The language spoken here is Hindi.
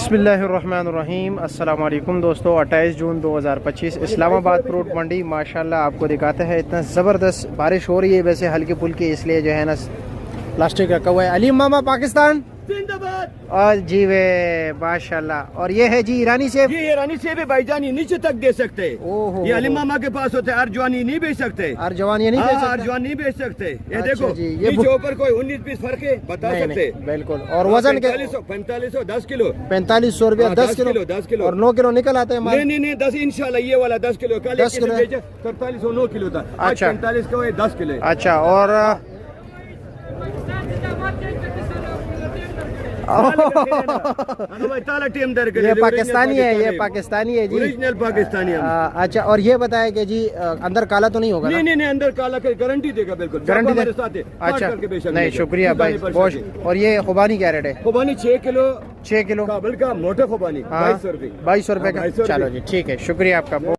बिस्मिल्लाहिर्रहमानिर्रहीम। अस्सलाम वालेकुम दोस्तों। 28 जून 2025 इस्लामाबाद फ्रूट मंडी। माशाल्लाह आपको दिखाते हैं, इतना ज़बरदस्त बारिश हो रही है, वैसे हल्की फुल्की, इसलिए जो है ना प्लास्टिक रखा हुआ है। अलीम मामा पाकिस्तान जिंदाबाद। और जी वे माशाल्लाह। और ये है जी ईरानी सेब। ये ईरानी सेब है भाईजानी, नीचे तक दे सकते हैं। ओहो, ये अली मामा के पास होते हैं, अर्जवानी नहीं बेच सकते। अर्जवान ये नहीं बेच सकते? अर्जवान नहीं बेच सकते। ये अच्छा देखो जी, ये नीचे ऊपर कोई 19-20 फर्क है, बता नहीं, सकते। नहीं, बिल्कुल। और वजन के 4500 10 किलो 4500 रुपया 10 किलो 10 किलो और 9 किलो निकल आते हैं माल। नहीं 10 इंशाल्लाह। ये वाला 10 किलो कल 10 किलो 4300 9 किलो था। अच्छा। 45 का 10 किलो। अच्छा। और ये पाकिस्तानी है, ये पाकिस्तानी है जी, ओरिजिनल पाकिस्तानी है। अच्छा। और ये बताया कि जी अंदर काला तो नहीं होगा ना? नहीं अंदर काला का गारंटी देगा, बिल्कुल गारंटी हमारे साथ है। अच्छा नहीं नहीं, शुक्रिया भाई बहुत। और ये खुबानी क्या रेट है? खुबानी 6 किलो 6 किलो काबुल का मोटे खुबानी 2200 रुपये। 2200 रुपये का। चलो जी ठीक है, शुक्रिया आपका।